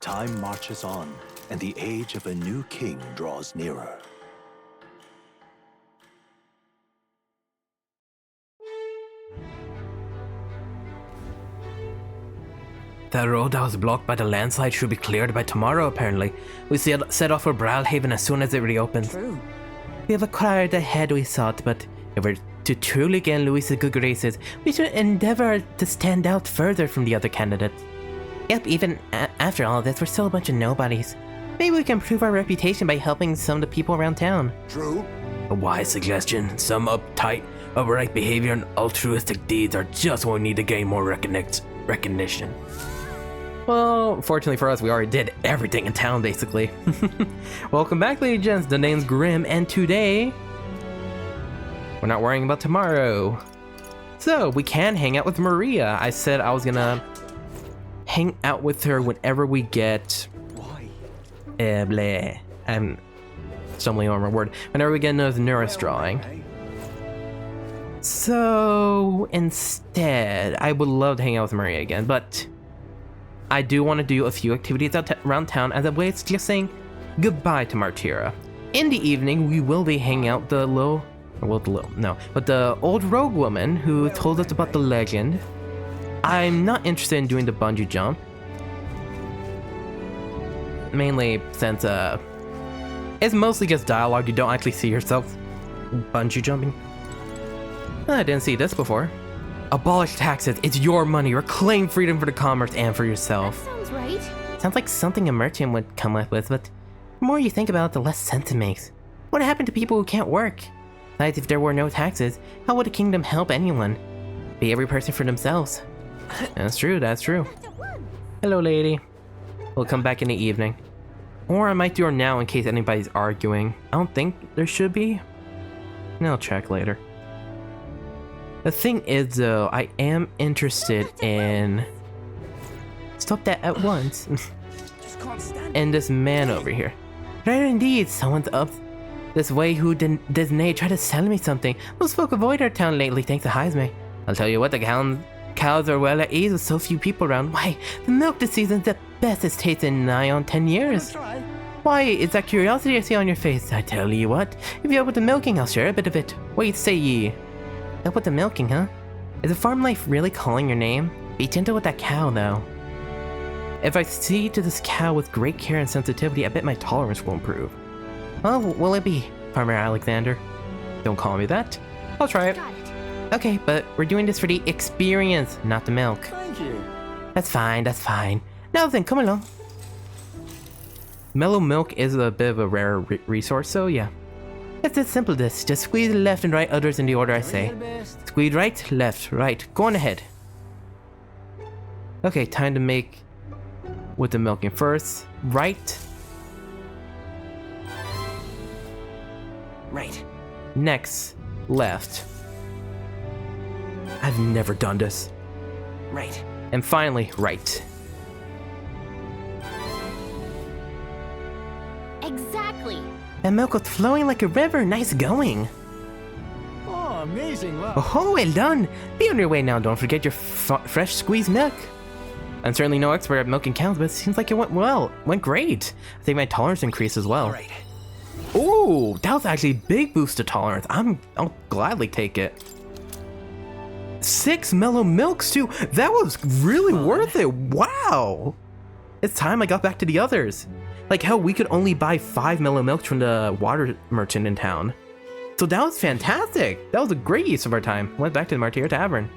Time marches on, and the age of a new king draws nearer. The road that was blocked by the landslide should be cleared by tomorrow, apparently. We set off for Brawlhaven as soon as it reopens. True. We have acquired the head we sought, but if we're to truly gain Louis's good graces, we should endeavor to stand out further from the other candidates. Yep, even after all of this, we're still a bunch of nobodies. Maybe we can improve our reputation by helping some of the people around town. True. A wise suggestion. Some uptight, upright behavior and altruistic deeds are just what we need to gain more recognition. Well, fortunately for us, we already did everything in town, basically. Welcome back, ladies and gents. The name's Grimm, and today, we're not worrying about tomorrow. So, we can hang out with Maria. I said I was gonna hang out with her whenever we get... Why? bleh. I'm stumbling over my word. Whenever we get another Nurse drawing. So, instead, I would love to hang out with Maria again, but... I do want to do a few activities around town as a way of just saying goodbye to Martira. In the evening, we will be hanging out the old rogue woman who told us about the legend. I'm not interested in doing the bungee jump. Mainly since, it's mostly just dialogue, you don't actually see yourself bungee jumping. I didn't see this before. Abolish taxes, it's your money, reclaim freedom for the commerce and for yourself. That sounds right. Sounds like something a merchant would come up with, but the more you think about it, the less sense it makes. What happened to people who can't work? Besides, if there were no taxes, how would the kingdom help anyone? Be every person for themselves. That's true, that's true. Hello, lady. We'll come back in the evening. Or I might do it now in case anybody's arguing. I don't think there should be. I'll check later. The thing is, though, I am interested in... Stop that at once. And this man over here. Right, indeed, someone's up this way who Disney tried to sell me something. Most folk avoid our town lately thanks to Heisme. I'll tell you what, the cows are well at ease with so few people around. Why, the milk this season's the best it's tasted in nigh on 10 years. Why, it's that curiosity I see on your face. I tell you what, if you're up with the milking, I'll share a bit of it. What say ye? Up with the milking, huh? Is the farm life really calling your name? Be gentle with that cow, though. If I see to this cow with great care and sensitivity, I bet my tolerance will improve. Well, will it be, Farmer Alexander? Don't call me that. I'll try it. Got it. Okay, but we're doing this for the experience, not the milk. Thank you. That's fine, that's fine. Now then, come along. Mellow milk is a bit of a rare resource, so yeah. It's as simple as this. Just squeeze left and right others in the order I say. Squeeze right, left, right. Go on ahead. Okay, time to make with the milking first. Right. Right. Next, left. I've never done this. Right. And finally, right. Exactly. That milk was flowing like a river. Nice going. Oh, amazing. Wow. Oh, well done. Be on your way now. Don't forget your fresh squeezed milk. I'm certainly no expert at milking cows, but it seems like it went well. Went great. I think my tolerance increased as well. Right. Ooh, that was actually a big boost to tolerance. I'll gladly take it. 6 mellow milks too. That was really worth it. Wow. It's time I got back to the others. Like hell, we could only buy 5 mellow milks from the water merchant in town. So that was fantastic. That was a great use of our time. Went back to the Martira Tavern.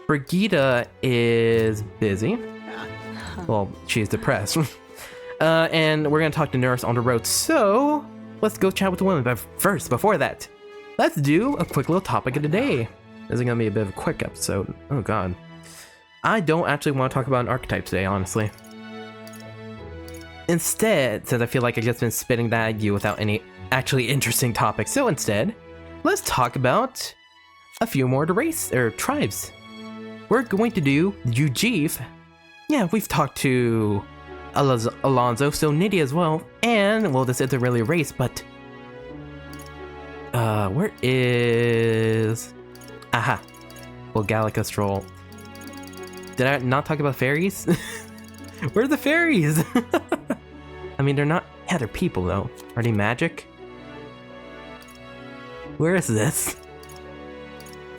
Brigida is busy. Well, she's depressed. And we're gonna talk to Nurse on the road. So let's go chat with the women. But first, before that, let's do a quick little topic of the day. This is gonna be a bit of a quick episode. Oh god. I don't actually want to talk about an archetype today, honestly. Instead, since I feel like I've just been spitting that at you without any actually interesting topics, so instead, let's talk about a few more of the race, or tribes. We're going to do Ujif. Yeah, we've talked to Alonzo, so Nydia as well, and, well, this isn't really a race, but... where is... Aha. Well, Gallica Stroll. Did I not talk about fairies? Where are the fairies? I mean, they're not... Yeah, they're people, though. Are they magic? Where is this?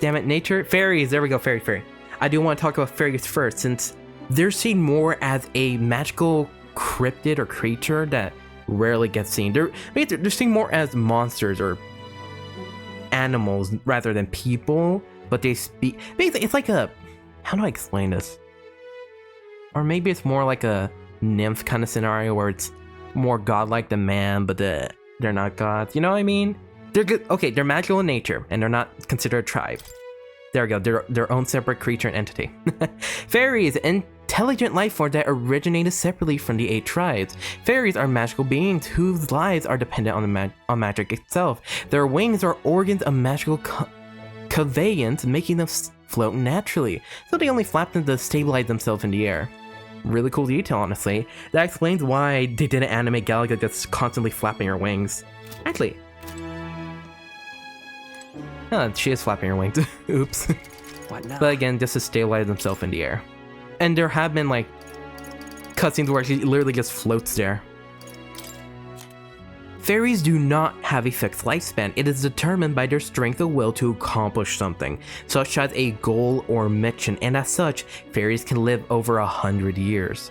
Damn it, nature? Fairies! There we go, fairy. I do want to talk about fairies first, since they're seen more as a magical cryptid or creature that rarely gets seen. They're seen more as monsters or animals rather than people, but they speak... Basically, it's like a... How do I explain this? Or maybe it's more like a nymph kind of scenario where it's more godlike than man, but they're not gods. You know what I mean? They're good. Okay, they're magical in nature, and they're not considered a tribe. There we go. They're their own separate creature and entity. Fairies, intelligent life forms that originated separately from the 8 tribes. Fairies are magical beings whose lives are dependent on magic itself. Their wings are organs of magical conveyance, making them float naturally, so they only flap them to stabilize themselves in the air. Really cool detail, honestly. That explains why they didn't animate Galaga just constantly flapping her wings. Actually, she is flapping her wings. Oops. What now? But again, just to stabilize themselves in the air. And there have been like cutscenes where she literally just floats there. Fairies do not have a fixed lifespan. It is determined by their strength of will to accomplish something, such as a goal or mission, and as such, fairies can live over 100 years.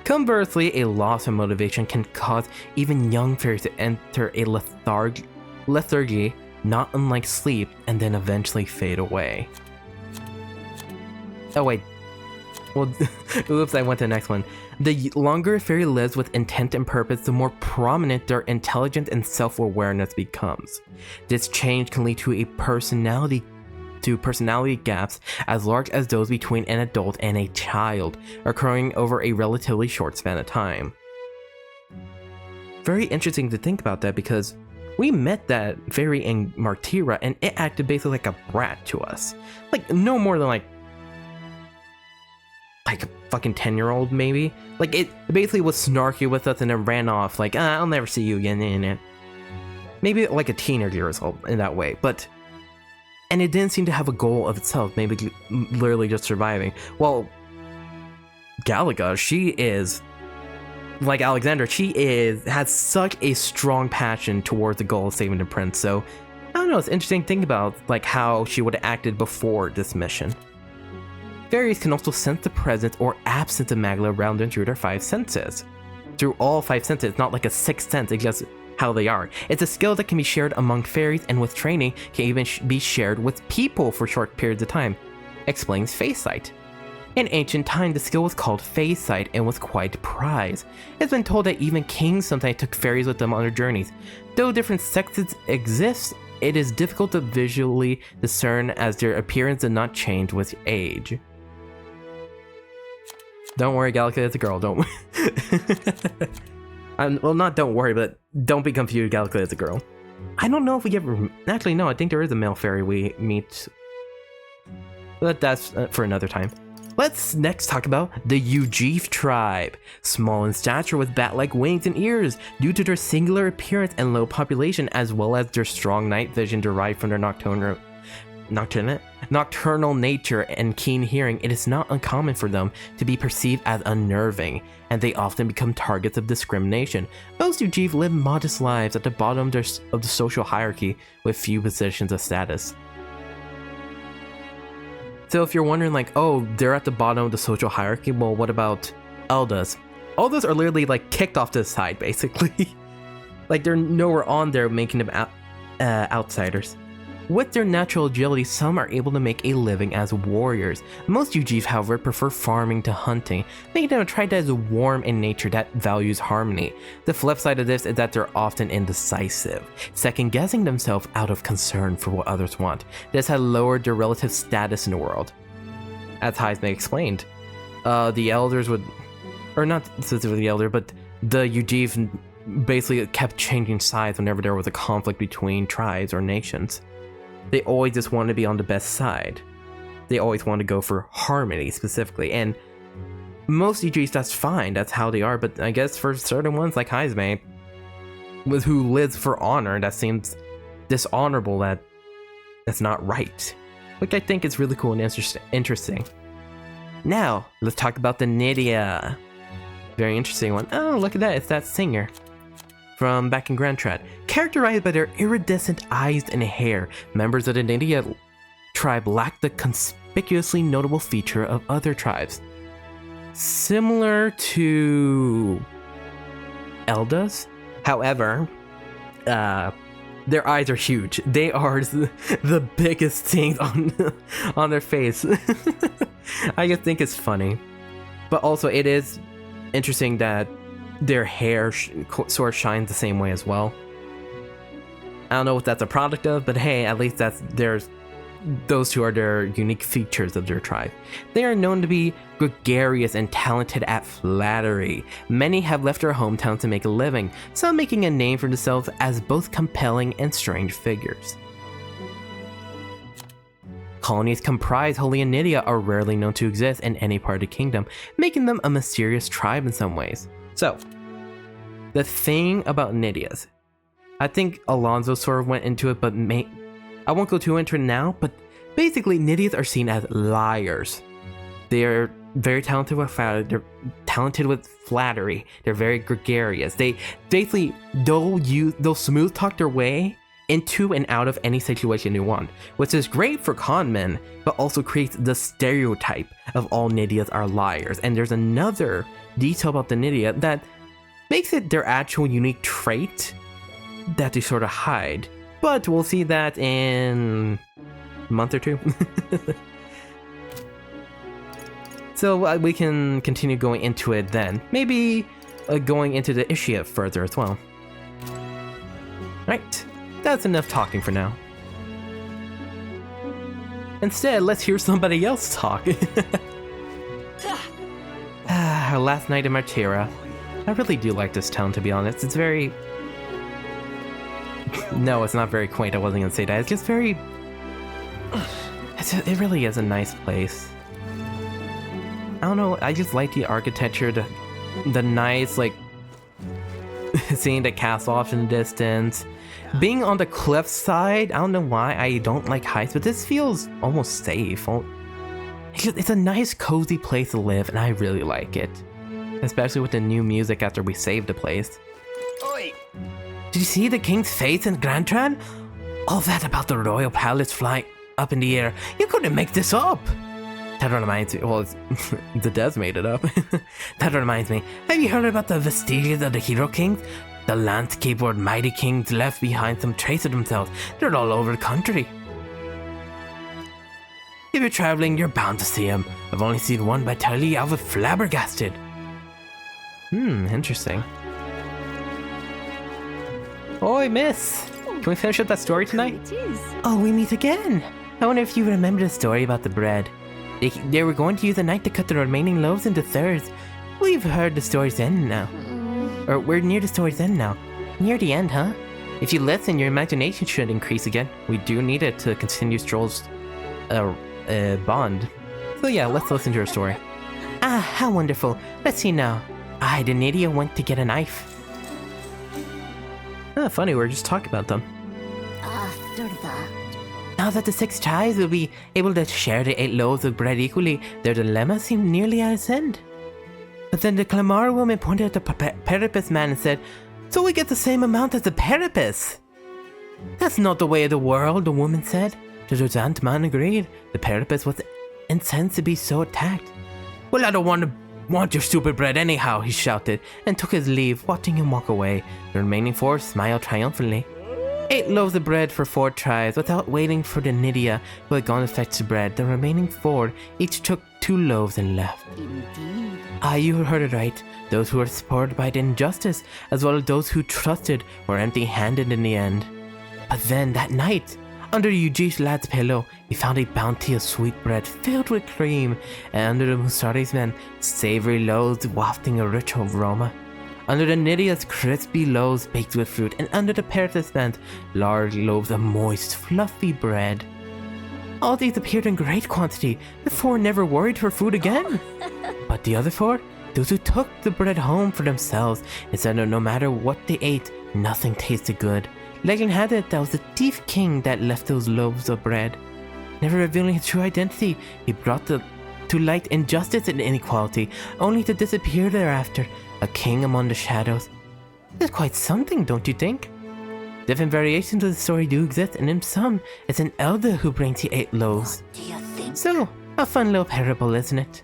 Conversely, a loss of motivation can cause even young fairies to enter a lethargy, not unlike sleep, and then eventually fade away. Oh wait. Well, oops, I went to the next one. The longer a fairy lives with intent and purpose, the more prominent their intelligence and self-awareness becomes. This change can lead to personality gaps as large as those between an adult and a child, occurring over a relatively short span of time. Very interesting to think about that, because we met that fairy in Martira, and it acted basically like a brat to us. Like, no more than like a fucking 10-year-old maybe. Like, it basically was snarky with us and then ran off like, I'll never see you again. Maybe like a teenager or so in that way, and it didn't seem to have a goal of itself, maybe literally just surviving. Well, Galaga, she is like Alexander, has such a strong passion towards the goal of saving the prince. So I don't know, it's interesting to think about like how she would have acted before this mission. Fairies can also sense the presence or absence of magma around them through their 5 senses. Through all 5 senses, not like a 6th sense, it's just how they are. It's a skill that can be shared among fairies, and with training, can even be shared with people for short periods of time. Explains face sight. In ancient times, the skill was called face sight and was quite prized. It's been told that even kings sometimes took fairies with them on their journeys. Though different sexes exist, it is difficult to visually discern as their appearance did not change with age. Don't worry, Galaga, it's a girl, don't well, not don't worry, but don't be confused, Galaga is a girl. I don't know if we ever... Actually, no, I think there is a male fairy we meet. But that's for another time. Let's next talk about the Ujif tribe. Small in stature with bat-like wings and ears, due to their singular appearance and low population, as well as their strong night vision derived from their nocturnal nature and keen hearing, it is not uncommon for them to be perceived as unnerving, and they often become targets of discrimination. Most Ujif live modest lives at the bottom of the social hierarchy with few positions of status. So if you're wondering like, oh, they're at the bottom of the social hierarchy, well, what about Eldas? Eldas are literally like kicked off to the side, basically. Like, they're nowhere on there, making them outsiders. With their natural agility, some are able to make a living as warriors. Most Ujif, however, prefer farming to hunting, making them a tribe that is warm in nature that values harmony. The flip side of this is that they're often indecisive, second-guessing themselves out of concern for what others want. This has lowered their relative status in the world. As Heisman explained, the elders would... Or not specifically the elder, but the Ujif basically kept changing sides whenever there was a conflict between tribes or nations. They always just want to be on the best side. They always want to go for harmony specifically, and most Ujis, that's fine, that's how they are, but I guess for certain ones like Heisme, who lives for honor, that seems dishonorable, that's not right. Which I think is really cool and interesting. Now, let's talk about the Nydia. Very interesting one. Oh, look at that. It's that singer from back in Grand Trad. Characterized by their iridescent eyes and hair, members of the Nydia tribe lack the conspicuously notable feature of other tribes. Similar to Eldas, however, their eyes are huge. They are the biggest things on their face. I just think it's funny. But also, it is interesting that their hair sort of shines the same way as well. I don't know what that's a product of, but hey, at least those two are their unique features of their tribe. They are known to be gregarious and talented at flattery. Many have left their hometowns to make a living, some making a name for themselves as both compelling and strange figures. Colonies comprised wholly in Nydia are rarely known to exist in any part of the kingdom, making them a mysterious tribe in some ways. So, the thing about Nydias, I think Alonso sort of went into it, but I won't go too into it now, but basically Nydias are seen as liars. They're very talented with flattery. They're very gregarious. They basically, they'll smooth talk their way into and out of any situation they want, which is great for con men, but also creates the stereotype of all Nydias are liars. And there's another detail about the Nydia that makes it their actual unique trait that they sort of hide. But we'll see that in a month or two. So we can continue going into it then. Maybe going into the issue further as well. Right, that's enough talking for now. Instead, let's hear somebody else talk. Our last night in Martira. I really do like this town, to be honest. It's very... No, it's not very quaint. I wasn't gonna say that. It's just very... It really is a nice place. I don't know, I just like the architecture, the nice, like, seeing the castle off in the distance. Being on the cliffside, I don't know why I don't like heights, but this feels almost safe. It's a nice, cozy place to live, and I really like it. Especially with the new music after we saved the place. Oi! Did you see the king's face in Grand Trad? All that about the royal palace flying up in the air. You couldn't make this up! That reminds me, well, the devs made it up. That reminds me, have you heard about the vestiges of the hero kings? The landscape where mighty kings left behind some trace of themselves. They're all over the country. If you're traveling, you're bound to see them. I've only seen one, but I tell you, I was flabbergasted. Interesting. Oi, miss! Can we finish up that story tonight? Oh, we meet again! I wonder if you remember the story about the bread. They were going to use the knife to cut the remaining loaves into thirds. We've heard the story's end now. Or we're near the story's end now. Near the end, huh? If you listen, your imagination should increase again. We do need it to continue Stroll's bond. So yeah, let's listen to her story. Ah, how wonderful. Let's see now. The Nydia went to get a knife. Ah, funny, we were just talking about them. Now that the 6 tribes will be able to share the 8 loaves of bread equally, their dilemma seemed nearly at its end. But then the Clamara woman pointed at the Peripus man and said, "So we get the same amount as the Peripus." "That's not the way of the world," the woman said. The Dozant man agreed. The Peripus was incensed to be so attacked. "Well, I don't want your stupid bread anyhow," he shouted, and took his leave, watching him walk away. The remaining 4 smiled triumphantly. 8 loaves of bread for 4 tribes. Without waiting for the Nydia who had gone to fetch the bread, the remaining 4 each took 2 loaves and left. Indeed. You heard it right. Those who were supported by the injustice, as well as those who trusted, were empty-handed in the end. But then, that night, under Eugene's lad's pillow, he found a bounty of sweet bread filled with cream, and under the Musari's men, savory loaves wafting a rich aroma. Under the Nydia's crispy loaves baked with fruit, and under the Peripus men's large loaves of moist, fluffy bread. All these appeared in great quantity. The 4 never worried for food again. But the other 4, those who took the bread home for themselves, and said that no matter what they ate, nothing tasted good. Legend had it that was the thief king that left those loaves of bread. Never revealing his true identity, he brought the to light injustice and inequality, only to disappear thereafter, a king among the shadows. It's quite something, don't you think? Different variations of the story do exist, and in some, it's an elder who brings the 8 loaves. Do you think? So, a fun little parable, isn't it?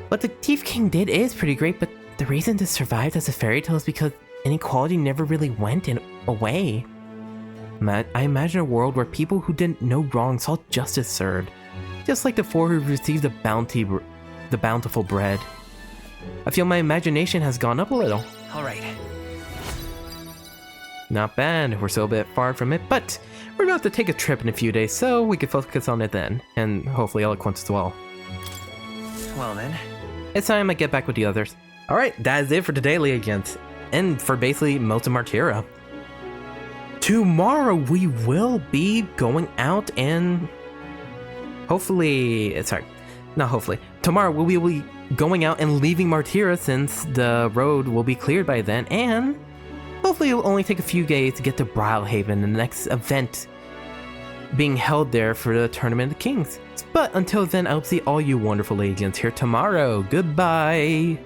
What the Thief King did is pretty great, but the reason this survived as a fairy tale is because inequality never really went away. I imagine a world where people who didn't know wrong saw justice served, just like the 4 who received the bountiful bread. I feel my imagination has gone up a little. Alright. Not bad, we're still a bit far from it, but we're about to take a trip in a few days, so we can focus on it then, and hopefully eloquence as well. Well then. It's time I get back with the others. Alright, that is it for today, Gents, and for basically most of Martira. Tomorrow we will be going out and tomorrow we'll be going out and leaving Martira since the road will be cleared by then, and hopefully it will only take a few days to get to Brilhaven, the next event being held there for the Tournament of the Kings. But until then, I'll see all you wonderful agents here tomorrow. Goodbye!